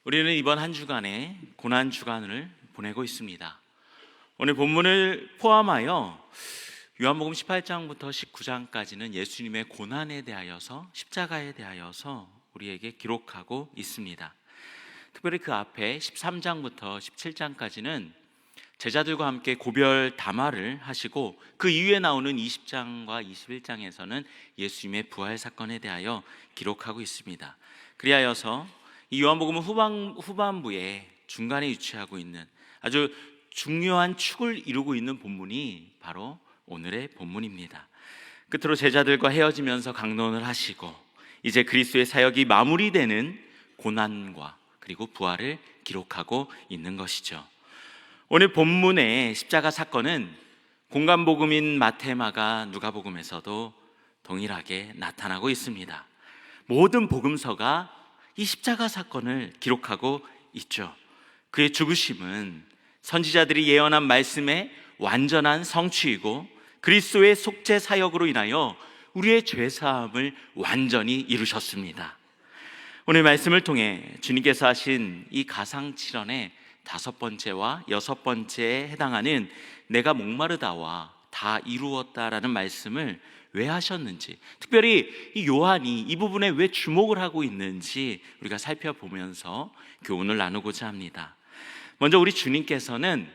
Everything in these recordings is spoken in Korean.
우리는 이번 한 주간에 고난 주간을 보내고 있습니다. 오늘 본문을 포함하여 요한복음 18장부터 19장까지는 예수님의 고난에 대하여서, 십자가에 대하여서 우리에게 기록하고 있습니다. 특별히 그 앞에 13장부터 17장까지는 제자들과 함께 고별 담화를 하시고, 그 이후에 나오는 20장과 21장에서는 예수님의 부활 사건에 대하여 기록하고 있습니다. 그리하여서 이 요한복음은 후반부에 중간에 위치하고 있는 아주 중요한 축을 이루고 있는 본문이 바로 오늘의 본문입니다. 끝으로 제자들과 헤어지면서 강론을 하시고 이제 그리스도의 사역이 마무리되는 고난과 그리고 부활을 기록하고 있는 것이죠. 오늘 본문의 십자가 사건은 공간복음인 마태, 마가, 누가복음에서도 동일하게 나타나고 있습니다. 모든 복음서가 이 십자가 사건을 기록하고 있죠. 그의 죽으심은 선지자들이 예언한 말씀의 완전한 성취이고, 그리스도의 속죄 사역으로 인하여 우리의 죄사함을 완전히 이루셨습니다. 오늘 말씀을 통해 주님께서 하신 이 가상칠언의 5번째와 6번째에 해당하는 내가 목마르다와 다 이루었다라는 말씀을 왜 하셨는지, 특별히 이 요한이 이 부분에 왜 주목을 하고 있는지 우리가 살펴보면서 교훈을 나누고자 합니다. 먼저 우리 주님께서는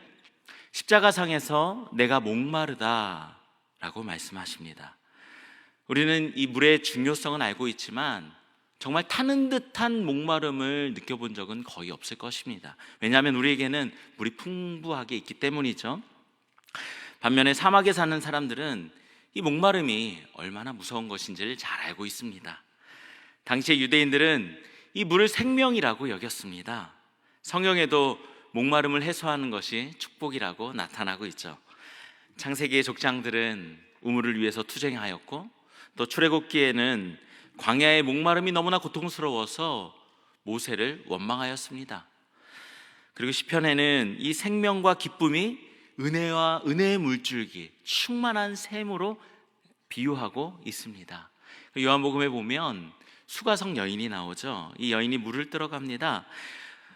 십자가상에서 내가 목마르다라고 말씀하십니다. 우리는 이 물의 중요성은 알고 있지만 정말 타는 듯한 목마름을 느껴본 적은 거의 없을 것입니다. 왜냐하면 우리에게는 물이 풍부하게 있기 때문이죠. 반면에 사막에 사는 사람들은 이 목마름이 얼마나 무서운 것인지를 잘 알고 있습니다. 당시의 유대인들은 이 물을 생명이라고 여겼습니다. 성경에도 목마름을 해소하는 것이 축복이라고 나타나고 있죠. 창세기의 족장들은 우물을 위해서 투쟁하였고, 또 출애굽기에는 광야의 목마름이 너무나 고통스러워서 모세를 원망하였습니다. 그리고 시편에는 이 생명과 기쁨이 은혜와 은혜의 물줄기, 충만한 샘으로 비유하고 있습니다. 요한복음에 보면 수가성 여인이 나오죠. 이 여인이 물을 뜨러 갑니다.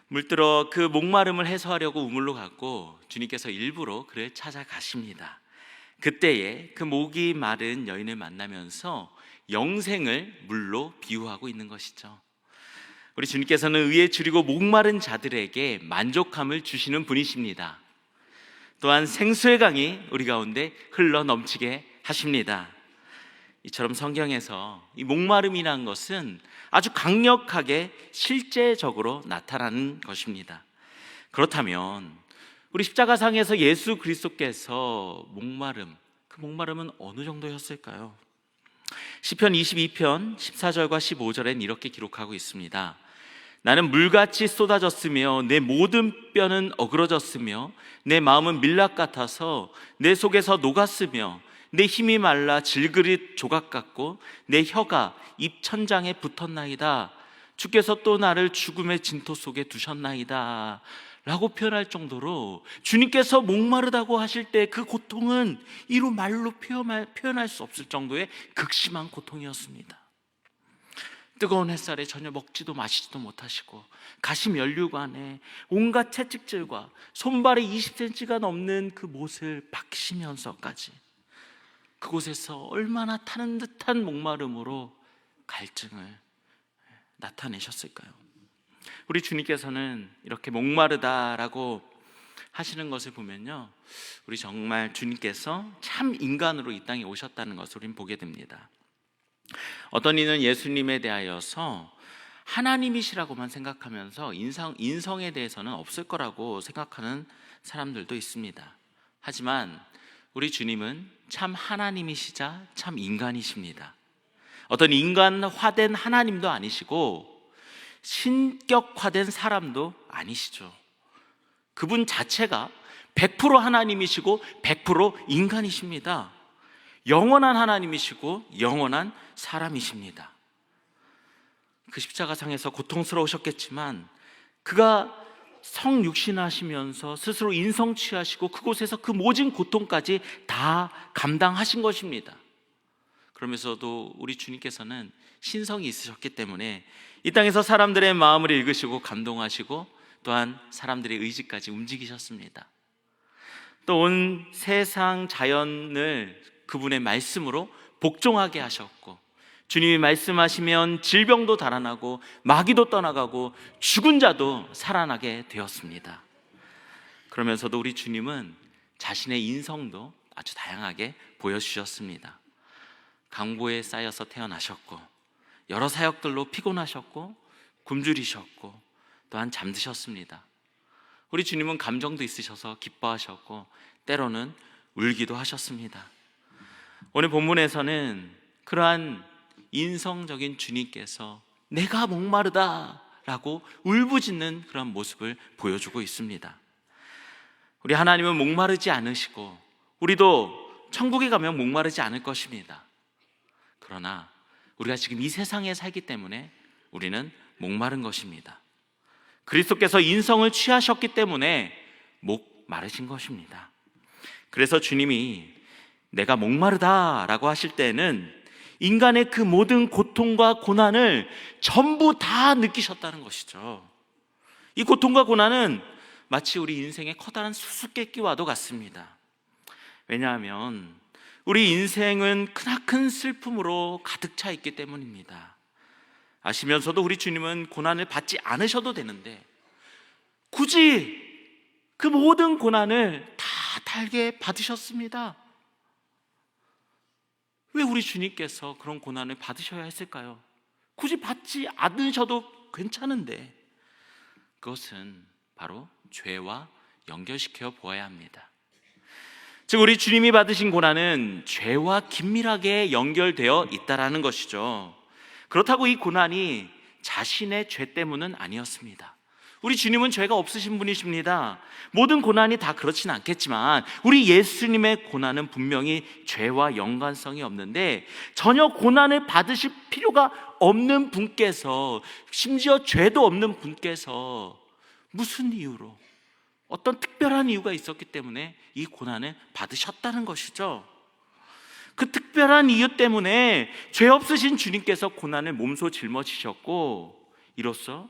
물 뜨러 그 목마름을 해소하려고 우물로 갔고, 주님께서 일부러 그를 찾아가십니다. 그때에 그 목이 마른 여인을 만나면서 영생을 물로 비유하고 있는 것이죠. 우리 주님께서는 의에 줄이고 목마른 자들에게 만족함을 주시는 분이십니다. 또한 생수의 강이 우리 가운데 흘러 넘치게 하십니다. 이처럼 성경에서 이 목마름이라는 것은 아주 강력하게 실제적으로 나타나는 것입니다. 그렇다면 우리 십자가상에서 예수 그리스도께서 그 목마름은 어느 정도였을까요? 시편 22편 14절과 15절엔 이렇게 기록하고 있습니다. 나는 물같이 쏟아졌으며 내 모든 뼈는 어그러졌으며 내 마음은 밀랍 같아서 내 속에서 녹았으며 내 힘이 말라 질그릇 조각 같고 내 혀가 입 천장에 붙었나이다. 주께서 또 나를 죽음의 진토 속에 두셨나이다 라고 표현할 정도로 주님께서 목마르다고 하실 때 그 고통은 이루 말로 표현할 수 없을 정도의 극심한 고통이었습니다. 뜨거운 햇살에 전혀 먹지도 마시지도 못하시고 가시 면류관에 온갖 채찍질과 손발에 20cm가 넘는 그 못을 박시면서까지 그곳에서 얼마나 타는 듯한 목마름으로 갈증을 나타내셨을까요? 우리 주님께서는 이렇게 목마르다라고 하시는 것을 보면요, 우리 정말 주님께서 참 인간으로 이 땅에 오셨다는 것을 우리는 보게 됩니다. 어떤 이는 예수님에 대하여서 하나님이시라고만 생각하면서 인성에 대해서는 없을 거라고 생각하는 사람들도 있습니다. 하지만 우리 주님은 참 하나님이시자 참 인간이십니다. 어떤 인간화된 하나님도 아니시고 신격화된 사람도 아니시죠. 그분 자체가 100% 하나님이시고 100% 인간이십니다. 영원한 하나님이시고 영원한 사람이십니다. 그 십자가상에서 고통스러우셨겠지만 그가 성육신하시면서 스스로 인성 취하시고 그곳에서 그 모진 고통까지 다 감당하신 것입니다. 그러면서도 우리 주님께서는 신성이 있으셨기 때문에 이 땅에서 사람들의 마음을 읽으시고 감동하시고 또한 사람들의 의지까지 움직이셨습니다. 또 온 세상 자연을 그분의 말씀으로 복종하게 하셨고, 주님이 말씀하시면 질병도 달아나고 마귀도 떠나가고 죽은 자도 살아나게 되었습니다. 그러면서도 우리 주님은 자신의 인성도 아주 다양하게 보여주셨습니다. 강보에 쌓여서 태어나셨고, 여러 사역들로 피곤하셨고, 굶주리셨고, 또한 잠드셨습니다. 우리 주님은 감정도 있으셔서 기뻐하셨고, 때로는 울기도 하셨습니다. 오늘 본문에서는 그러한 인성적인 주님께서 내가 목마르다 라고 울부짖는 그런 모습을 보여주고 있습니다. 우리 하나님은 목마르지 않으시고 우리도 천국에 가면 목마르지 않을 것입니다. 그러나 우리가 지금 이 세상에 살기 때문에 우리는 목마른 것입니다. 그리스도께서 인성을 취하셨기 때문에 목마르신 것입니다. 그래서 주님이 내가 목마르다라고 하실 때는 인간의 그 모든 고통과 고난을 전부 다 느끼셨다는 것이죠. 이 고통과 고난은 마치 우리 인생의 커다란 수수께끼와도 같습니다. 왜냐하면 우리 인생은 크나큰 슬픔으로 가득 차 있기 때문입니다. 아시면서도 우리 주님은 고난을 받지 않으셔도 되는데 굳이 그 모든 고난을 다 달게 받으셨습니다. 왜 우리 주님께서 그런 고난을 받으셔야 했을까요? 굳이 받지 않으셔도 괜찮은데, 그것은 바로 죄와 연결시켜 보아야 합니다. 즉 우리 주님이 받으신 고난은 죄와 긴밀하게 연결되어 있다라는 것이죠. 그렇다고 이 고난이 자신의 죄 때문은 아니었습니다. 우리 주님은 죄가 없으신 분이십니다. 모든 고난이 다 그렇지는 않겠지만 우리 예수님의 고난은 분명히 죄와 연관성이 없는데, 전혀 고난을 받으실 필요가 없는 분께서, 심지어 죄도 없는 분께서 무슨 이유로, 어떤 특별한 이유가 있었기 때문에 이 고난을 받으셨다는 것이죠. 그 특별한 이유 때문에 죄 없으신 주님께서 고난을 몸소 짊어지셨고, 이로써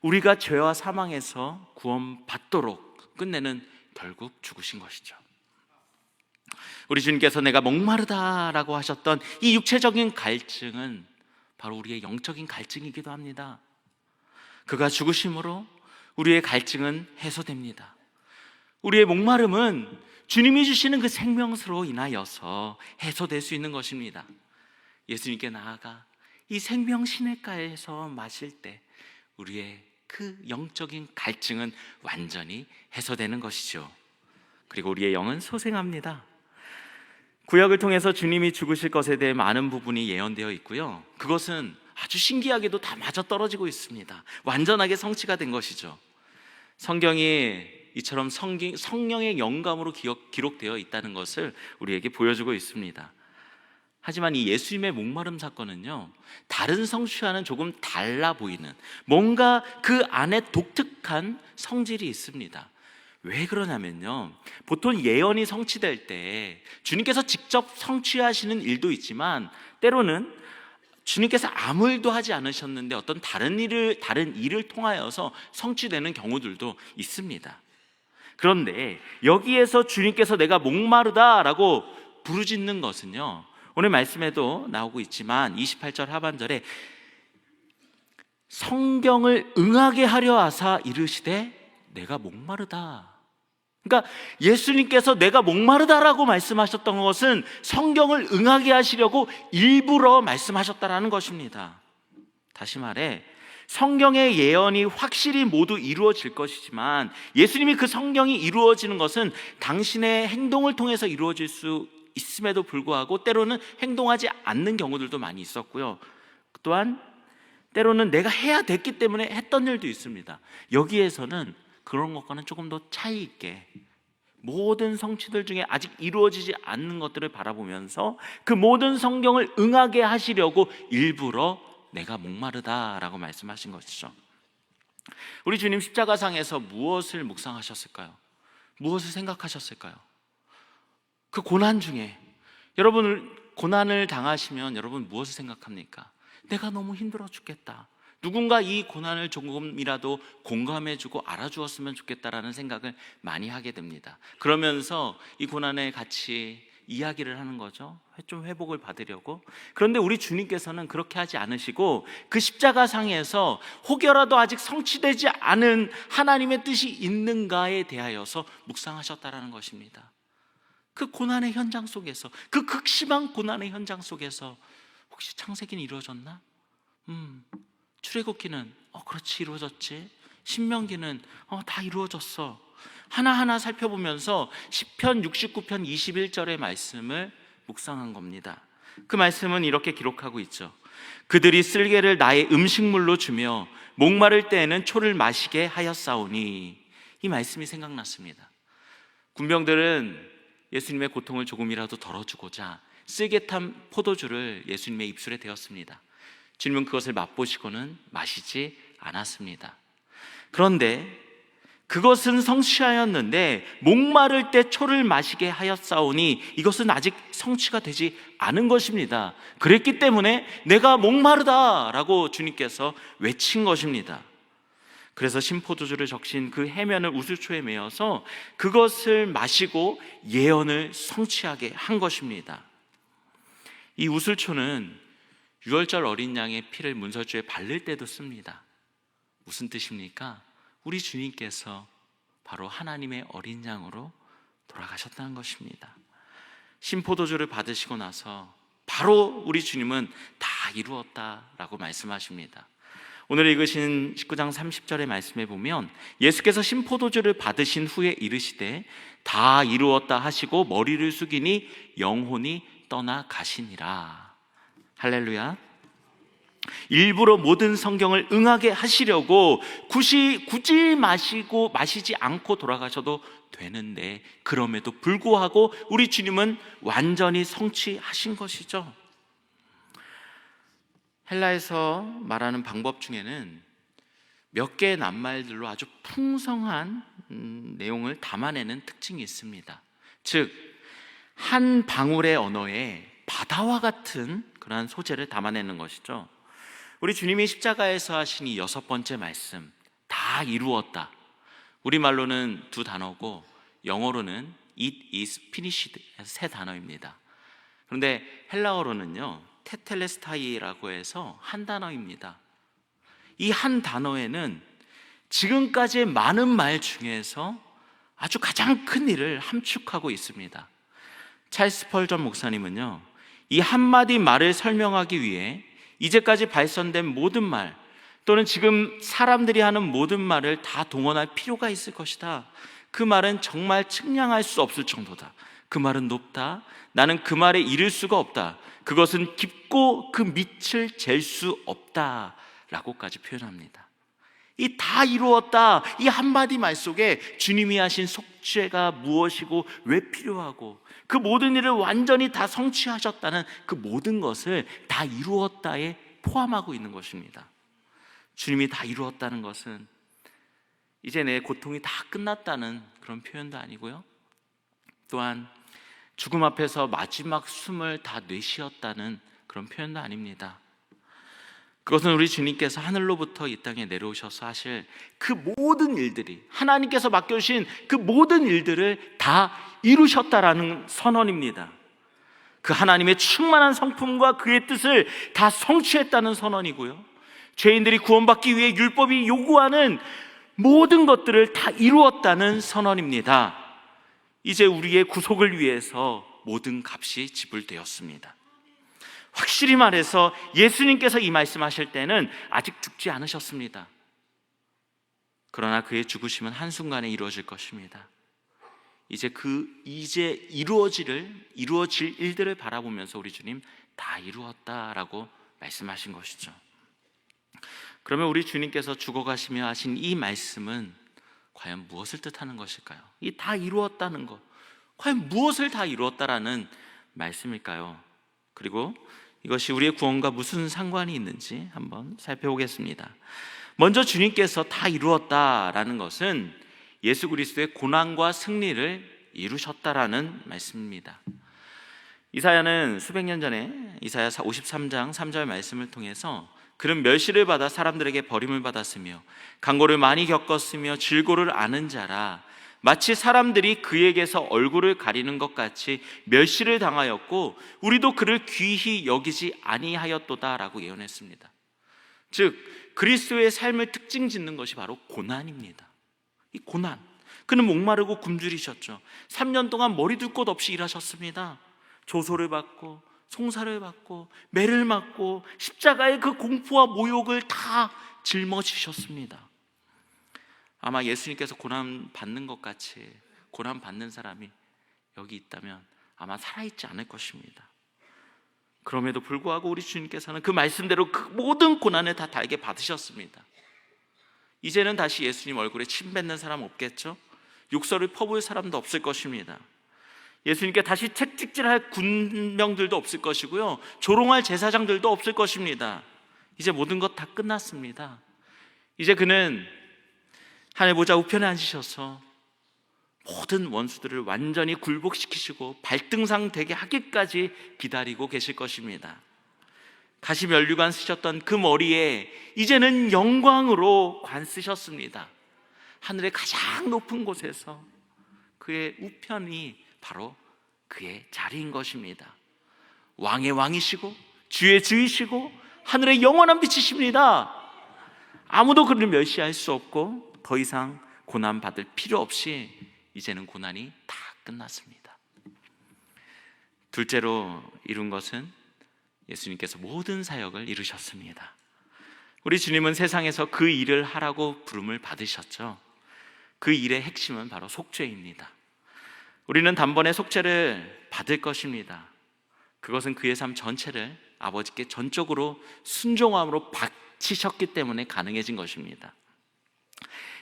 우리가 죄와 사망에서 구원받도록 끝내는 결국 죽으신 것이죠. 우리 주님께서 내가 목마르다라고 하셨던 이 육체적인 갈증은 바로 우리의 영적인 갈증이기도 합니다. 그가 죽으심으로 우리의 갈증은 해소됩니다. 우리의 목마름은 주님이 주시는 그 생명수로 인하여서 해소될 수 있는 것입니다. 예수님께 나아가 이 생명 시냇가에서 마실 때 우리의 그 영적인 갈증은 완전히 해소되는 것이죠. 그리고 우리의 영은 소생합니다. 구약을 통해서 주님이 죽으실 것에 대해 많은 부분이 예언되어 있고요, 그것은 아주 신기하게도 다 맞아떨어지고 있습니다. 완전하게 성취가 된 것이죠. 성경이 이처럼 성령의 영감으로 기록되어 있다는 것을 우리에게 보여주고 있습니다. 하지만 이 예수님의 목마름 사건은요, 다른 성취와는 조금 달라 보이는, 뭔가 그 안에 독특한 성질이 있습니다. 왜 그러냐면요, 보통 예언이 성취될 때 주님께서 직접 성취하시는 일도 있지만 때로는 주님께서 아무 일도 하지 않으셨는데 어떤 다른 일을 통하여서 성취되는 경우들도 있습니다. 그런데 여기에서 주님께서 내가 목마르다라고 부르짖는 것은요, 오늘 말씀에도 나오고 있지만 28절 하반절에 성경을 응하게 하려 하사 이르시되 내가 목마르다. 그러니까 예수님께서 내가 목마르다라고 말씀하셨던 것은 성경을 응하게 하시려고 일부러 말씀하셨다라는 것입니다. 다시 말해 성경의 예언이 확실히 모두 이루어질 것이지만 예수님이 그 성경이 이루어지는 것은 당신의 행동을 통해서 이루어질 수 있음에도 불구하고 때로는 행동하지 않는 경우들도 많이 있었고요, 또한 때로는 내가 해야 됐기 때문에 했던 일도 있습니다. 여기에서는 그런 것과는 조금 더 차이 있게 모든 성취들 중에 아직 이루어지지 않는 것들을 바라보면서 그 모든 성경을 응하게 하시려고 일부러 내가 목마르다라고 말씀하신 것이죠. 우리 주님 십자가상에서 무엇을 묵상하셨을까요? 무엇을 생각하셨을까요? 그 고난 중에, 여러분 고난을 당하시면 여러분 무엇을 생각합니까? 내가 너무 힘들어 죽겠다, 누군가 이 고난을 조금이라도 공감해주고 알아주었으면 좋겠다라는 생각을 많이 하게 됩니다. 그러면서 이 고난에 같이 이야기를 하는 거죠. 좀 회복을 받으려고. 그런데 우리 주님께서는 그렇게 하지 않으시고 그 십자가상에서 혹여라도 아직 성취되지 않은 하나님의 뜻이 있는가에 대하여서 묵상하셨다라는 것입니다. 그 고난의 현장 속에서, 그 극심한 고난의 현장 속에서 혹시 창세기는 이루어졌나? 출애굽기는 그렇지, 이루어졌지. 신명기는 다 이루어졌어. 하나하나 살펴보면서 시편 69편 21절의 말씀을 묵상한 겁니다. 그 말씀은 이렇게 기록하고 있죠. 그들이 쓸개를 나의 음식물로 주며 목마를 때에는 초를 마시게 하였사오니. 이 말씀이 생각났습니다. 군병들은 예수님의 고통을 조금이라도 덜어주고자 쓸개탄 포도주를 예수님의 입술에 대었습니다. 주님은 그것을 맛보시고는 마시지 않았습니다. 그런데 그것은 성취하였는데 목마를 때 초를 마시게 하였사오니 이것은 아직 성취가 되지 않은 것입니다. 그랬기 때문에 내가 목마르다라고 주님께서 외친 것입니다. 그래서 신포도주를 적신 그 해면을 우슬초에 메어서 그것을 마시고 예언을 성취하게 한 것입니다. 이 우슬초는 유월절 어린 양의 피를 문설주에 바를 때도 씁니다. 무슨 뜻입니까? 우리 주님께서 바로 하나님의 어린 양으로 돌아가셨다는 것입니다. 신포도주를 받으시고 나서 바로 우리 주님은 다 이루었다라고 말씀하십니다. 오늘 읽으신 19장 30절의 말씀에 보면 예수께서 신포도주를 받으신 후에 이르시되 다 이루었다 하시고 머리를 숙이니 영혼이 떠나 가시니라. 할렐루야. 일부러 모든 성경을 응하게 하시려고 굳이 마시지 않고 돌아가셔도 되는데 그럼에도 불구하고 우리 주님은 완전히 성취하신 것이죠. 헬라에서 말하는 방법 중에는 몇 개의 낱말들로 아주 풍성한 내용을 담아내는 특징이 있습니다. 즉, 한 방울의 언어에 바다와 같은 그러한 소재를 담아내는 것이죠. 우리 주님이 십자가에서 하신 이 6번째 말씀, 다 이루었다. 우리말로는 두 단어고 영어로는 It is finished, 세 단어입니다. 그런데 헬라어로는요 테텔레스타이라고 해서 한 단어입니다. 이 한 단어에는 지금까지의 많은 말 중에서 아주 가장 큰 일을 함축하고 있습니다. 찰스 펄전 목사님은요 이 한마디 말을 설명하기 위해 이제까지 발전된 모든 말 또는 지금 사람들이 하는 모든 말을 다 동원할 필요가 있을 것이다. 그 말은 정말 측량할 수 없을 정도다. 그 말은 높다. 나는 그 말에 이를 수가 없다. 그것은 깊고 그 밑을 잴 수 없다 라고까지 표현합니다. 이 다 이루었다 이 한마디 말 속에 주님이 하신 속죄가 무엇이고 왜 필요하고 그 모든 일을 완전히 다 성취하셨다는 그 모든 것을 다 이루었다에 포함하고 있는 것입니다. 주님이 다 이루었다는 것은 이제 내 고통이 다 끝났다는 그런 표현도 아니고요, 또한 죽음 앞에서 마지막 숨을 다 내쉬었다는 그런 표현도 아닙니다. 그것은 우리 주님께서 하늘로부터 이 땅에 내려오셔서 하실 그 모든 일들이, 하나님께서 맡겨주신 그 모든 일들을 다 이루셨다라는 선언입니다. 그 하나님의 충만한 성품과 그의 뜻을 다 성취했다는 선언이고요, 죄인들이 구원받기 위해 율법이 요구하는 모든 것들을 다 이루었다는 선언입니다. 이제 우리의 구속을 위해서 모든 값이 지불되었습니다. 확실히 말해서 예수님께서 이 말씀하실 때는 아직 죽지 않으셨습니다. 그러나 그의 죽으심은 한순간에 이루어질 것입니다. 이제 이루어질 일들을 바라보면서 우리 주님 다 이루었다라고 말씀하신 것이죠. 그러면 우리 주님께서 죽어가시며 하신 이 말씀은 과연 무엇을 뜻하는 것일까요? 이 다 이루었다는 것, 과연 무엇을 다 이루었다라는 말씀일까요? 그리고 이것이 우리의 구원과 무슨 상관이 있는지 한번 살펴보겠습니다. 먼저 주님께서 다 이루었다라는 것은 예수 그리스도의 고난과 승리를 이루셨다라는 말씀입니다. 이사야는 수백 년 전에 이사야 53장 3절 말씀을 통해서 그는 멸시를 받아 사람들에게 버림을 받았으며 강고를 많이 겪었으며 질고를 아는 자라. 마치 사람들이 그에게서 얼굴을 가리는 것 같이 멸시를 당하였고 우리도 그를 귀히 여기지 아니하였도다 라고 예언했습니다. 즉 그리스도의 삶을 특징 짓는 것이 바로 고난입니다. 이 고난, 그는 목마르고 굶주리셨죠. 3년 동안 머리 둘 곳 없이 일하셨습니다. 조소를 받고 송사를 받고 매를 맞고 십자가의 그 공포와 모욕을 다 짊어지셨습니다. 아마 예수님께서 고난 받는 것 같이 고난 받는 사람이 여기 있다면 아마 살아있지 않을 것입니다. 그럼에도 불구하고 우리 주님께서는 그 말씀대로 그 모든 고난을 다 달게 받으셨습니다. 이제는 다시 예수님 얼굴에 침 뱉는 사람 없겠죠? 욕설을 퍼부을 사람도 없을 것입니다. 예수님께 다시 채찍질할 군병들도 없을 것이고요, 조롱할 제사장들도 없을 것입니다. 이제 모든 것 다 끝났습니다. 이제 그는 하늘 보좌 우편에 앉으셔서 모든 원수들을 완전히 굴복시키시고 발등상 되게 하기까지 기다리고 계실 것입니다. 가시 면류관 쓰셨던 그 머리에 이제는 영광으로 관 쓰셨습니다. 하늘의 가장 높은 곳에서 그의 우편이 바로 그의 자리인 것입니다. 왕의 왕이시고 주의 주이시고 하늘의 영원한 빛이십니다. 아무도 그를 멸시할 수 없고 더 이상 고난받을 필요 없이 이제는 고난이 다 끝났습니다. 둘째로 이룬 것은 예수님께서 모든 사역을 이루셨습니다. 우리 주님은 세상에서 그 일을 하라고 부름을 받으셨죠. 그 일의 핵심은 바로 속죄입니다. 우리는 단번에 속죄를 받을 것입니다. 그것은 그의 삶 전체를 아버지께 전적으로 순종함으로 바치셨기 때문에 가능해진 것입니다.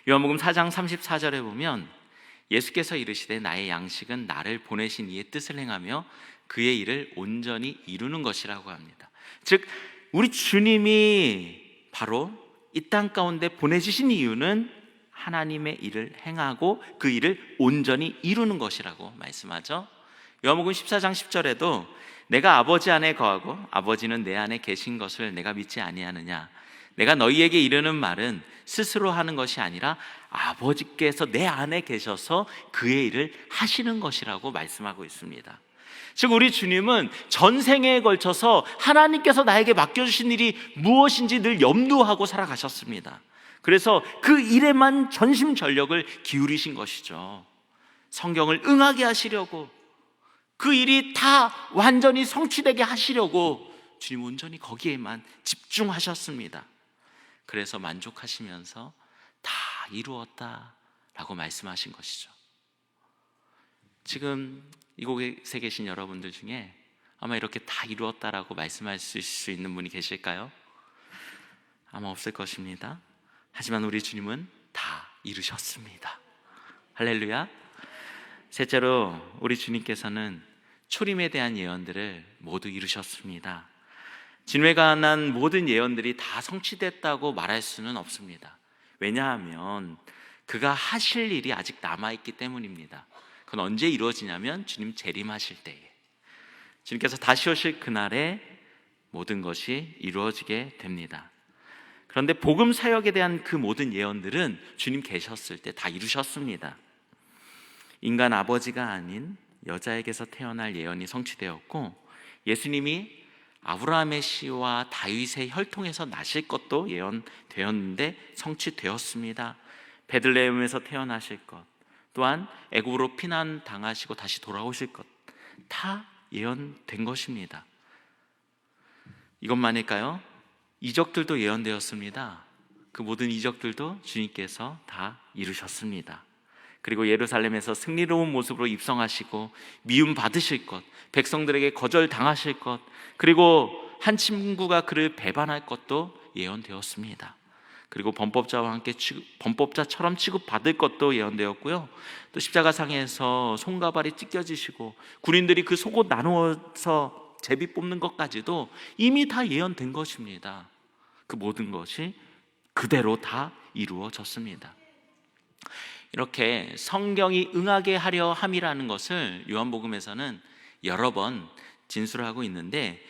요한복음 4장 34절에 보면 예수께서 이르시되 나의 양식은 나를 보내신 이의 뜻을 행하며 그의 일을 온전히 이루는 것이라고 합니다. 즉 우리 주님이 바로 이 땅 가운데 보내주신 이유는 하나님의 일을 행하고 그 일을 온전히 이루는 것이라고 말씀하죠. 요한복음 14장 10절에도 내가 아버지 안에 거하고 아버지는 내 안에 계신 것을 내가 믿지 아니하느냐. 내가 너희에게 이르는 말은 스스로 하는 것이 아니라 아버지께서 내 안에 계셔서 그의 일을 하시는 것이라고 말씀하고 있습니다. 즉 우리 주님은 전생에 걸쳐서 하나님께서 나에게 맡겨주신 일이 무엇인지 늘 염두하고 살아가셨습니다. 그래서 그 일에만 전심전력을 기울이신 것이죠. 성경을 응하게 하시려고, 그 일이 다 완전히 성취되게 하시려고 주님 온전히 거기에만 집중하셨습니다. 그래서 만족하시면서 다 이루었다라고 말씀하신 것이죠. 지금 이곳에 계신 여러분들 중에 아마 이렇게 다 이루었다라고 말씀하실 수 있는 분이 계실까요? 아마 없을 것입니다. 하지만 우리 주님은 다 이루셨습니다. 할렐루야. 셋째로 우리 주님께서는 초림에 대한 예언들을 모두 이루셨습니다. 주님에 관한 모든 예언들이 다 성취됐다고 말할 수는 없습니다. 왜냐하면 그가 하실 일이 아직 남아있기 때문입니다. 그건 언제 이루어지냐면 주님 재림하실 때에, 주님께서 다시 오실 그날에 모든 것이 이루어지게 됩니다. 그런데 복음 사역에 대한 그 모든 예언들은 주님 계셨을 때 다 이루셨습니다. 인간 아버지가 아닌 여자에게서 태어날 예언이 성취되었고, 예수님이 아브라함의 씨와 다윗의 혈통에서 나실 것도 예언되었는데 성취되었습니다. 베들레헴에서 태어나실 것, 또한 애굽으로 피난 당하시고 다시 돌아오실 것, 다 예언된 것입니다. 이것만일까요? 이적들도 예언되었습니다. 그 모든 이적들도 주님께서 다 이루셨습니다. 그리고 예루살렘에서 승리로운 모습으로 입성하시고 미움 받으실 것, 백성들에게 거절당하실 것, 그리고 한 친구가 그를 배반할 것도 예언되었습니다. 그리고 범법자와 함께 범법자처럼 취급받을 것도 예언되었고요, 또 십자가상에서 손과 발이 찢겨지시고 군인들이 그 속옷 나누어서 제비 뽑는 것까지도 이미 다 예언된 것입니다. 그 모든 것이 그대로 다 이루어졌습니다. 이렇게 성경이 응하게 하려 함이라는 것을 요한복음에서는 여러 번 진술하고 있는데,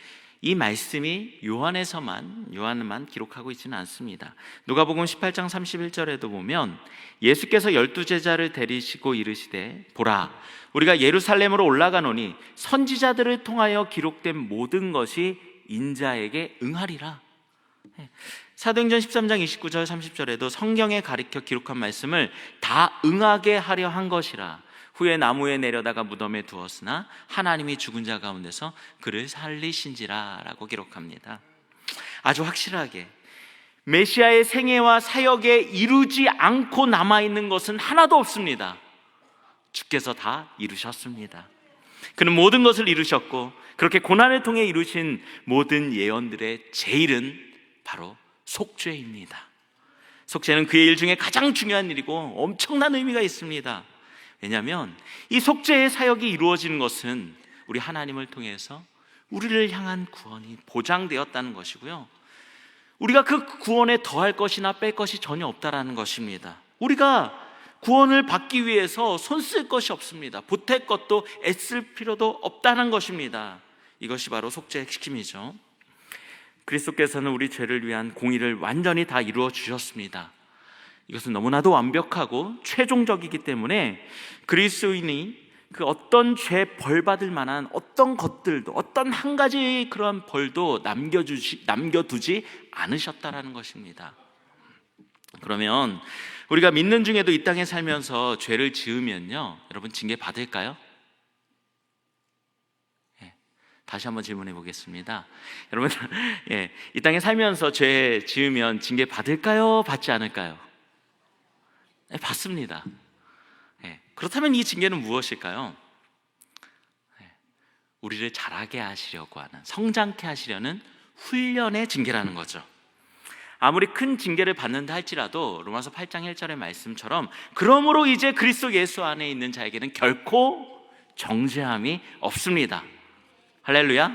이 말씀이 요한만 기록하고 있지는 않습니다. 누가복음 18장 31절에도 보면 예수께서 12제자를 데리시고 이르시되 보라 우리가 예루살렘으로 올라가노니 선지자들을 통하여 기록된 모든 것이 인자에게 응하리라. 사도행전 13장 29절 30절에도 성경에 가리켜 기록한 말씀을 다 응하게 하려 한 것이라. 후에 나무에 내려다가 무덤에 두었으나 하나님이 죽은 자 가운데서 그를 살리신지라 라고 기록합니다. 아주 확실하게 메시아의 생애와 사역에 이루지 않고 남아있는 것은 하나도 없습니다. 주께서 다 이루셨습니다. 그는 모든 것을 이루셨고 그렇게 고난을 통해 이루신 모든 예언들의 제일은 바로 속죄입니다. 속죄는 그의 일 중에 가장 중요한 일이고 엄청난 의미가 있습니다. 왜냐하면 이 속죄의 사역이 이루어지는 것은 우리 하나님을 통해서 우리를 향한 구원이 보장되었다는 것이고요, 우리가 그 구원에 더할 것이나 뺄 것이 전혀 없다라는 것입니다. 우리가 구원을 받기 위해서 손쓸 것이 없습니다. 보탤 것도 애쓸 필요도 없다는 것입니다. 이것이 바로 속죄의 핵심이죠. 그리스도께서는 우리 죄를 위한 공의를 완전히 다 이루어 주셨습니다. 이것은 너무나도 완벽하고 최종적이기 때문에 그리스도인이 그 어떤 죄 벌 받을 만한 어떤 것들도, 어떤 한 가지 그런 벌도 남겨두지 않으셨다라는 것입니다. 그러면 우리가 믿는 중에도 이 땅에 살면서 죄를 지으면요, 여러분 징계 받을까요? 다시 한번 질문해 보겠습니다. 여러분, 이 땅에 살면서 죄 지으면 징계 받을까요? 받지 않을까요? 받습니다. 그렇다면 이 징계는 무엇일까요? 우리를 자라게 하시려고 하는, 성장케 하시려는 훈련의 징계라는 거죠. 아무리 큰 징계를 받는다 할지라도 로마서 8장 1절의 말씀처럼 그러므로 이제 그리스도 예수 안에 있는 자에게는 결코 정죄함이 없습니다. 할렐루야.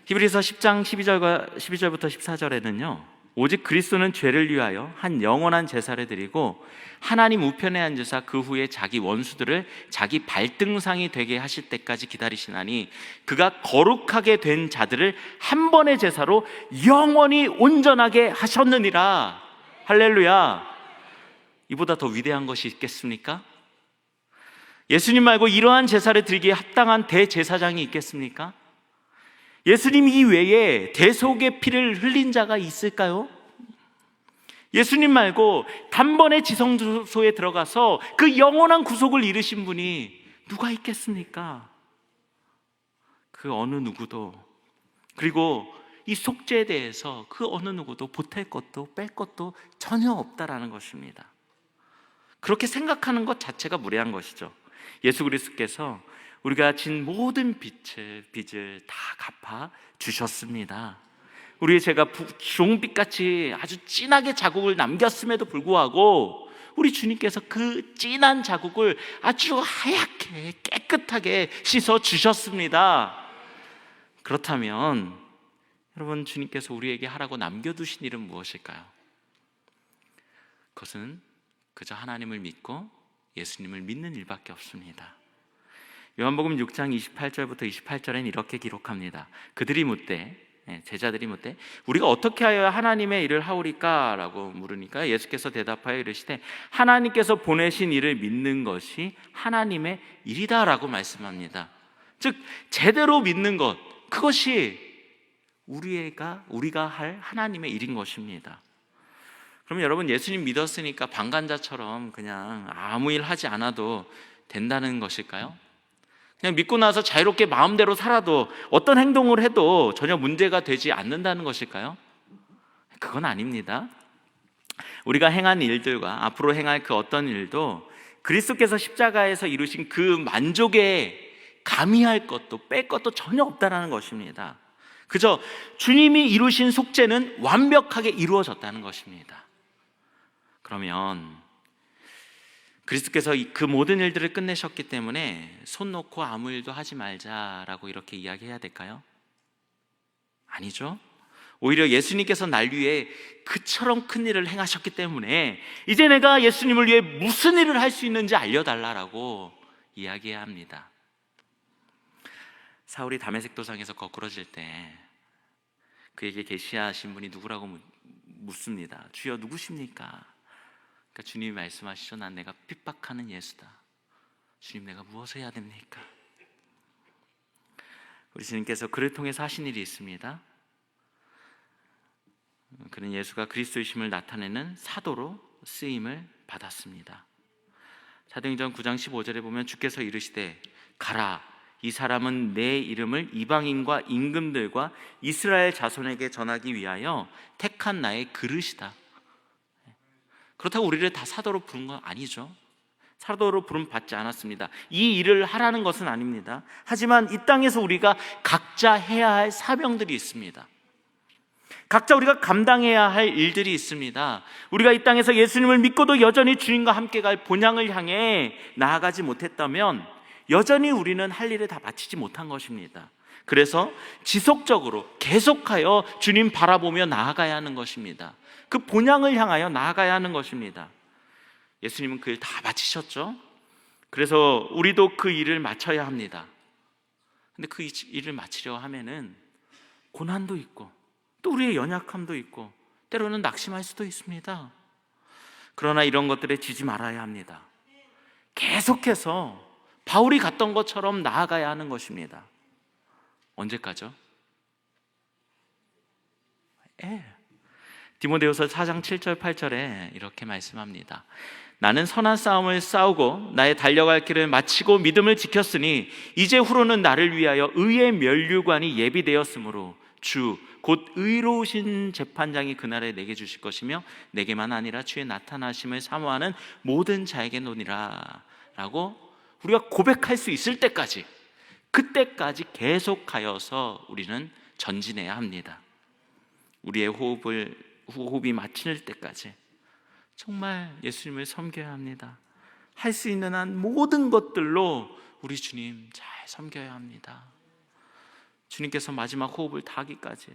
히브리서 10장 12절부터 14절에는요 오직 그리스도는 죄를 위하여 한 영원한 제사를 드리고 하나님 우편에 앉으사 그 후에 자기 원수들을 자기 발등상이 되게 하실 때까지 기다리시나니 그가 거룩하게 된 자들을 한 번의 제사로 영원히 온전하게 하셨느니라. 할렐루야. 이보다 더 위대한 것이 있겠습니까? 예수님 말고 이러한 제사를 드리기에 합당한 대제사장이 있겠습니까? 예수님 이외에 대속의 피를 흘린 자가 있을까요? 예수님 말고 단번에 지성소에 들어가서 그 영원한 구속을 이루신 분이 누가 있겠습니까? 그 어느 누구도, 그리고 이 속죄에 대해서 그 어느 누구도 보탤 것도 뺄 것도 전혀 없다라는 것입니다. 그렇게 생각하는 것 자체가 무례한 것이죠. 예수 그리스도께서 우리가 진 모든 빚을 다 갚아 주셨습니다. 우리의 죄가 주홍빛같이 아주 진하게 자국을 남겼음에도 불구하고 우리 주님께서 그 진한 자국을 아주 하얗게 깨끗하게 씻어 주셨습니다. 그렇다면 여러분, 주님께서 우리에게 하라고 남겨두신 일은 무엇일까요? 그것은 그저 하나님을 믿고 예수님을 믿는 일밖에 없습니다. 요한복음 6장 28절부터 28절엔 이렇게 기록합니다. 그들이 묻되, 제자들이 묻되 우리가 어떻게 하여야 하나님의 일을 하오리까? 라고 물으니까 예수께서 대답하여 이르시되 하나님께서 보내신 일을 믿는 것이 하나님의 일이다 라고 말씀합니다. 즉 제대로 믿는 것, 그것이 우리가 할 하나님의 일인 것입니다. 그러면 여러분, 예수님 믿었으니까 방관자처럼 그냥 아무 일 하지 않아도 된다는 것일까요? 그냥 믿고 나서 자유롭게 마음대로 살아도 어떤 행동을 해도 전혀 문제가 되지 않는다는 것일까요? 그건 아닙니다. 우리가 행한 일들과 앞으로 행할 그 어떤 일도 그리스도께서 십자가에서 이루신 그 만족에 가미할 것도 뺄 것도 전혀 없다는 것입니다. 그저 주님이 이루신 속죄는 완벽하게 이루어졌다는 것입니다. 그러면 그리스도께서 그 모든 일들을 끝내셨기 때문에 손 놓고 아무 일도 하지 말자라고 이렇게 이야기해야 될까요? 아니죠. 오히려 예수님께서 날 위해 그처럼 큰 일을 행하셨기 때문에 이제 내가 예수님을 위해 무슨 일을 할 수 있는지 알려달라고 이야기해야 합니다. 사울이 다메섹 도상에서 거꾸러질 때 그에게 계시하신 분이 누구라고 묻습니다. 주여 누구십니까? 그러니까 주님이 말씀하시죠. 난 내가 핍박하는 예수다. 주님, 내가 무엇을 해야 됩니까? 우리 주님께서 그를 통해서 하신 일이 있습니다. 그는 예수가 그리스도이심을 나타내는 사도로 쓰임을 받았습니다. 사도행전 9장 15절에 보면 주께서 이르시되 가라, 이 사람은 내 이름을 이방인과 임금들과 이스라엘 자손에게 전하기 위하여 택한 나의 그릇이다. 그렇다고 우리를 다 사도로 부른 건 아니죠. 사도로 부름 받지 않았습니다. 이 일을 하라는 것은 아닙니다. 하지만 이 땅에서 우리가 각자 해야 할 사명들이 있습니다. 각자 우리가 감당해야 할 일들이 있습니다. 우리가 이 땅에서 예수님을 믿고도 여전히 주님과 함께 갈 본향을 향해 나아가지 못했다면 여전히 우리는 할 일을 다 마치지 못한 것입니다. 그래서 지속적으로 계속하여 주님 바라보며 나아가야 하는 것입니다. 그 본향을 향하여 나아가야 하는 것입니다. 예수님은 그 일 다 마치셨죠. 그래서 우리도 그 일을 마쳐야 합니다. 근데 그 일을 마치려 하면은 고난도 있고 또 우리의 연약함도 있고 때로는 낙심할 수도 있습니다. 그러나 이런 것들에 지지 말아야 합니다. 계속해서 바울이 갔던 것처럼 나아가야 하는 것입니다. 언제까지요? 디모데후서 4장 7절 8절에 이렇게 말씀합니다. 나는 선한 싸움을 싸우고 나의 달려갈 길을 마치고 믿음을 지켰으니 이제 후로는 나를 위하여 의의 면류관이 예비되었으므로 주 곧 의로우신 재판장이 그날에 내게 주실 것이며 내게만 아니라 주의 나타나심을 사모하는 모든 자에게 노니라 라고 우리가 고백할 수 있을 때까지, 그때까지 계속하여서 우리는 전진해야 합니다. 우리의 호흡이 마칠 때까지 정말 예수님을 섬겨야 합니다. 할 수 있는 한 모든 것들로 우리 주님 잘 섬겨야 합니다. 주님께서 마지막 호흡을 다하기까지,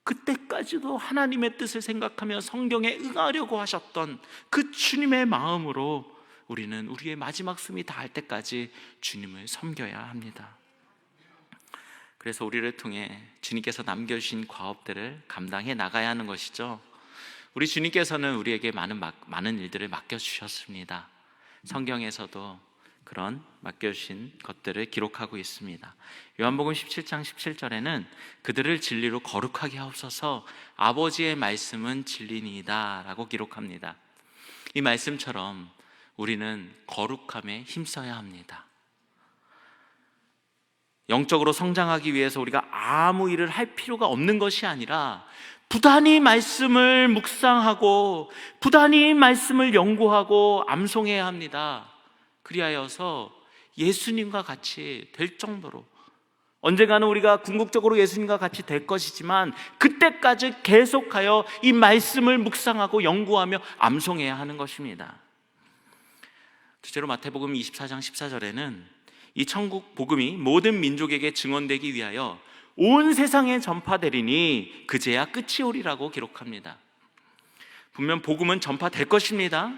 그때까지도 하나님의 뜻을 생각하며 성경에 응하려고 하셨던 그 주님의 마음으로 우리는 우리의 마지막 숨이 닿을 때까지 주님을 섬겨야 합니다. 그래서 우리를 통해 주님께서 남겨주신 과업들을 감당해 나가야 하는 것이죠. 우리 주님께서는 우리에게 많은 일들을 맡겨주셨습니다. 성경에서도 그런 맡겨주신 것들을 기록하고 있습니다. 요한복음 17장 17절에는 그들을 진리로 거룩하게 하옵소서, 아버지의 말씀은 진리니이다 라고 기록합니다. 이 말씀처럼 우리는 거룩함에 힘써야 합니다. 영적으로 성장하기 위해서 우리가 아무 일을 할 필요가 없는 것이 아니라 부단히 말씀을 묵상하고 부단히 말씀을 연구하고 암송해야 합니다. 그리하여서 예수님과 같이 될 정도로, 언젠가는 우리가 궁극적으로 예수님과 같이 될 것이지만 그때까지 계속하여 이 말씀을 묵상하고 연구하며 암송해야 하는 것입니다. 둘째로 마태복음 24장 14절에는 이 천국 복음이 모든 민족에게 증언되기 위하여 온 세상에 전파되리니 그제야 끝이 오리라고 기록합니다. 분명 복음은 전파될 것입니다.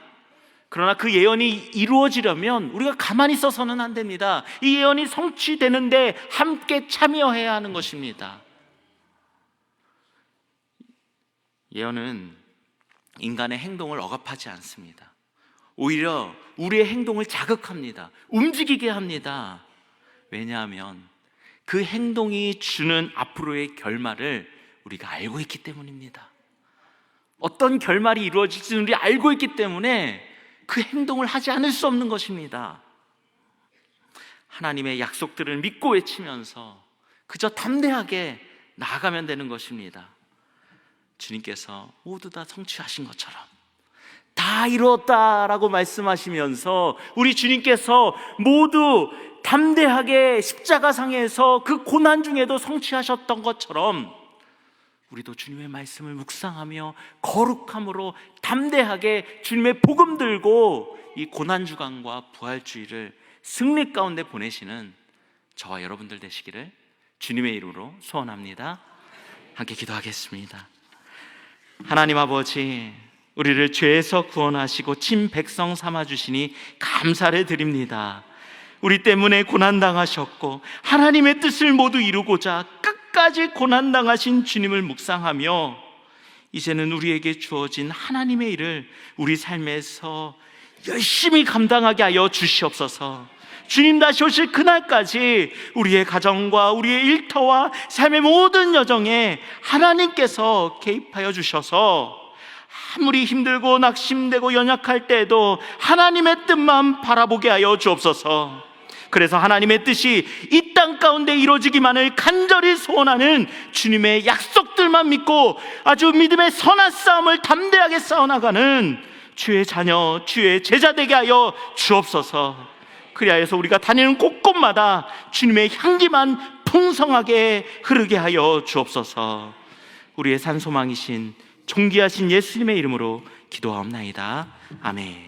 그러나 그 예언이 이루어지려면 우리가 가만히 있어서는 안 됩니다. 이 예언이 성취되는데 함께 참여해야 하는 것입니다. 예언은 인간의 행동을 억압하지 않습니다. 오히려 우리의 행동을 자극합니다. 움직이게 합니다. 왜냐하면 그 행동이 주는 앞으로의 결말을 우리가 알고 있기 때문입니다. 어떤 결말이 이루어질지는 우리 알고 있기 때문에 그 행동을 하지 않을 수 없는 것입니다. 하나님의 약속들을 믿고 외치면서 그저 담대하게 나아가면 되는 것입니다. 주님께서 모두 다 성취하신 것처럼 다 이루었다라고 말씀하시면서 우리 주님께서 모두 담대하게 십자가상에서 그 고난 중에도 성취하셨던 것처럼 우리도 주님의 말씀을 묵상하며 거룩함으로 담대하게 주님의 복음 들고 이 고난주간과 부활주의를 승리 가운데 보내시는 저와 여러분들 되시기를 주님의 이름으로 소원합니다. 함께 기도하겠습니다. 하나님 아버지, 우리를 죄에서 구원하시고 친 백성 삼아주시니 감사를 드립니다. 우리 때문에 고난당하셨고 하나님의 뜻을 모두 이루고자 끝까지 고난당하신 주님을 묵상하며 이제는 우리에게 주어진 하나님의 일을 우리 삶에서 열심히 감당하게 하여 주시옵소서. 주님 다시 오실 그날까지 우리의 가정과 우리의 일터와 삶의 모든 여정에 하나님께서 개입하여 주셔서 아무리 힘들고 낙심되고 연약할 때에도 하나님의 뜻만 바라보게 하여 주옵소서. 그래서 하나님의 뜻이 이 땅 가운데 이루어지기만을 간절히 소원하는 주님의 약속들만 믿고 아주 믿음의 선한 싸움을 담대하게 싸워나가는 주의 자녀, 주의 제자 되게 하여 주옵소서. 그리하여서 우리가 다니는 곳곳마다 주님의 향기만 풍성하게 흐르게 하여 주옵소서. 우리의 산소망이신 존귀하신 예수님의 이름으로 기도하옵나이다. 아멘.